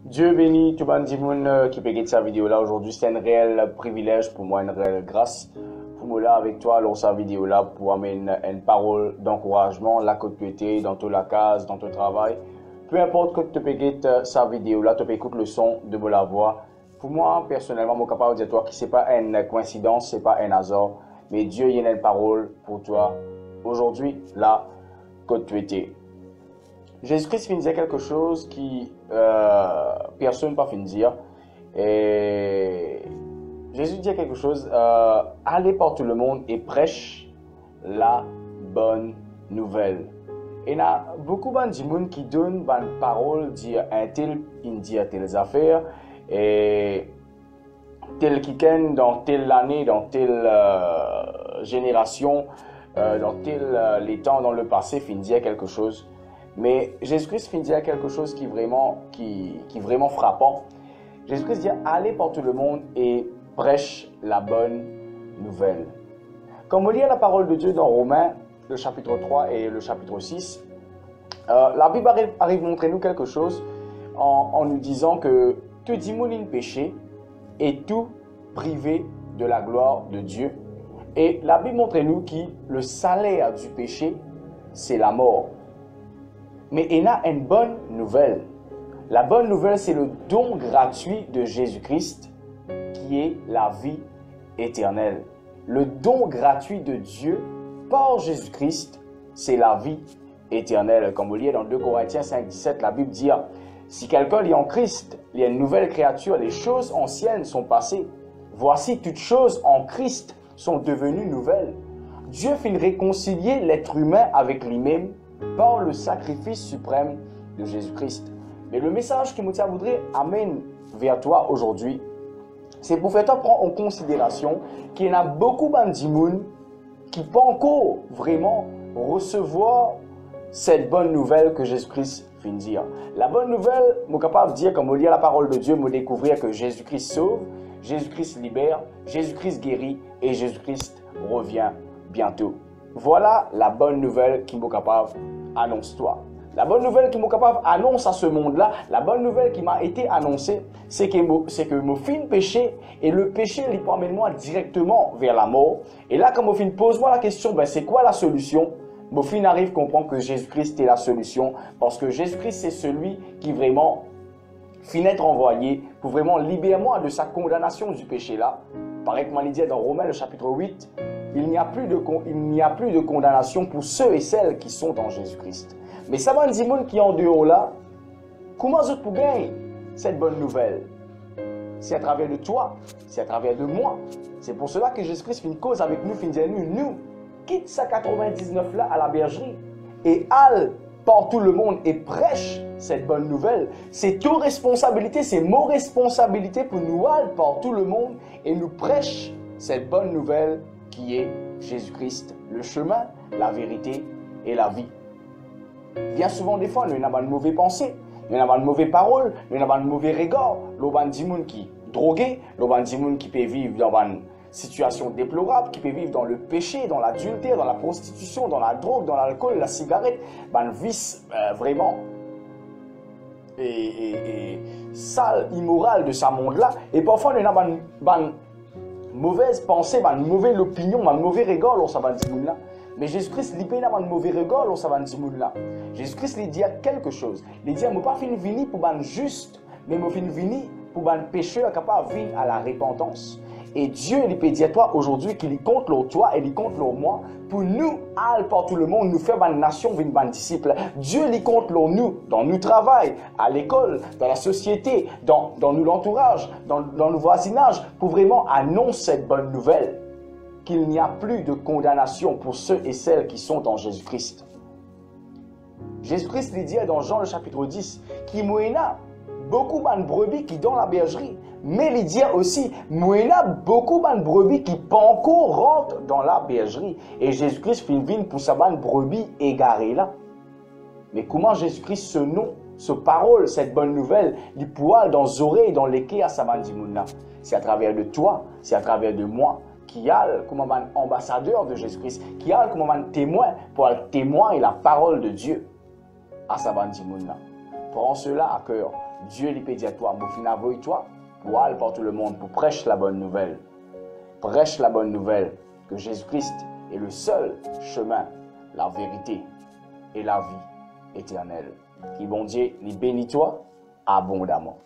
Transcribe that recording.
Dieu bénit tout le monde qui peut regarder cette vidéo là aujourd'hui. C'est un réel privilège pour moi, une réelle grâce pour moi là avec toi dans cette vidéo là pour amener une parole d'encouragement là que tu étais dans toute la case, dans ton travail. Peu importe que tu peux regarder cette vidéo là, tu peux écouter le son de la voix. Pour moi personnellement, je suis capable de dire toi que ce n'est pas une coïncidence, ce n'est pas un hasard, mais Dieu il y a une parole pour toi aujourd'hui là que tu étais. Jésus-Christ vient dire quelque chose qui personne ne peut pas dire. Et Jésus dit quelque chose, allez par tout le monde et prêche la bonne nouvelle. Et il y a beaucoup de gens qui donnent une parole, dire un tel, il dit telles affaires, et tel qui dans telle année, dans telle génération, dans tel les temps dans le passé, il dit quelque chose. Mais Jésus-Christ finit dire quelque chose qui est vraiment frappant. Jésus-Christ dit allez par tout le monde et prêche la bonne nouvelle. Comme on lit la parole de Dieu dans Romains, le chapitre 3 et le chapitre 6, la Bible arrive à montrer nous quelque chose en nous disant que tout diminue péché et tout privé de la gloire de Dieu. Et la Bible montre nous que le salaire du péché, c'est la mort. Mais il y a une bonne nouvelle. La bonne nouvelle, c'est le don gratuit de Jésus-Christ qui est la vie éternelle. Le don gratuit de Dieu par Jésus-Christ, c'est la vie éternelle. Comme vous lisez dans 2 Corinthiens 5, 17, la Bible dit « Si quelqu'un est en Christ, il y a une nouvelle créature, les choses anciennes sont passées. Voici toutes choses en Christ sont devenues nouvelles. » Dieu finit réconcilier l'être humain avec lui-même par le sacrifice suprême de Jésus-Christ. Mais le message que je voudrais amener vers toi aujourd'hui, c'est pour faire toi prendre en considération qu'il y en a beaucoup de gens qui ne peuvent pas encore vraiment recevoir cette bonne nouvelle que Jésus-Christ vient de dire. La bonne nouvelle, je suis capable de dire, comme on lit la parole de Dieu, je découvrir que Jésus-Christ sauve, Jésus-Christ libère, Jésus-Christ guérit et Jésus-Christ revient bientôt. Voilà la bonne nouvelle qui est capable d'annoncer toi. La bonne nouvelle qui est capable d'annoncer à ce monde-là, la bonne nouvelle qui m'a été annoncée, c'est que mon fin péché et le péché il peut amener moi directement vers la mort. Et là, quand mon fin pose-moi la question, ben, c'est quoi la solution? Mon fin arrive à comprendre que Jésus-Christ est la solution parce que Jésus-Christ c'est celui qui vraiment finit d'être envoyé pour vraiment libérer moi de sa condamnation du péché là. Pareil comme on dit dans Romains le chapitre 8, il n'y a plus de condamnation pour ceux et celles qui sont en Jésus-Christ. Mais ça va dire qui est en dehors là, comment vous pouvez gagner cette bonne nouvelle? C'est à travers de toi, c'est à travers de moi. C'est pour cela que Jésus-Christ fait une cause avec nous, fait dire nous, quitte sa 99 là à la bergerie et alle par tout le monde et prêche cette bonne nouvelle. C'est ta responsabilité, c'est mon responsabilité pour nous aller par tout le monde et nous prêche cette bonne nouvelle qui est Jésus-Christ, le chemin, la vérité et la vie. Bien souvent, des fois, nous avons une mauvaise pensée, nous avons une mauvaise parole, nous avons un mauvais regard. Nous avons des gens qui drogués, nous avons des gens qui peuvent vivre dans une situation déplorable, qui peuvent vivre dans le péché, dans l'adultère, dans la prostitution, dans la drogue, dans l'alcool, la cigarette, un vice vraiment et sale, immoral de ce monde-là. Et parfois, nous avons une mauvaise pensée, une mauvaise opinion, un mauvais regard dans ce monde-là. Mais Jésus-Christ, il n'a pas un mauvais regard dans ce monde-là. Jésus-Christ, il dit quelque chose. Il dit, je ne suis pas venu pour être juste, mais je suis venu pour être pécheur capable de vivre à la repentance. Et Dieu, il peut dire toi aujourd'hui qu'il compte sur toi et il compte sur moi pour nous, aller par tout le monde, nous faire une nation, une disciple. Dieu, il compte sur nous, dans notre travail, à l'école, dans la société, dans l'entourage, dans le voisinage, pour vraiment annoncer cette bonne nouvelle qu'il n'y a plus de condamnation pour ceux et celles qui sont en Jésus-Christ. Jésus-Christ, il dit dans Jean le chapitre 10, qu'il y a beaucoup de brebis qui sont dans la bergerie. Mais il dit aussi, il y a beaucoup de brebis qui pas encore rentrent dans la bergerie. Et Jésus-Christ vient pour sa brebis égarée là. Mais comment Jésus-Christ, ce nom, ce parole, cette bonne nouvelle, il pourra dans les oreilles, dans les quais à sa bande. C'est à travers de toi, c'est à travers de moi, qui a comme un ambassadeur de Jésus-Christ, qui a comme un témoin pour témoigner la parole de Dieu à sa bande. Prends cela à cœur. Dieu lui peut dire toi, mon toi, pour aller par tout le monde, pour prêcher la bonne nouvelle. Prêche la bonne nouvelle que Jésus-Christ est le seul chemin, la vérité et la vie éternelle. Qui bon Dieu, lui bénit toi abondamment.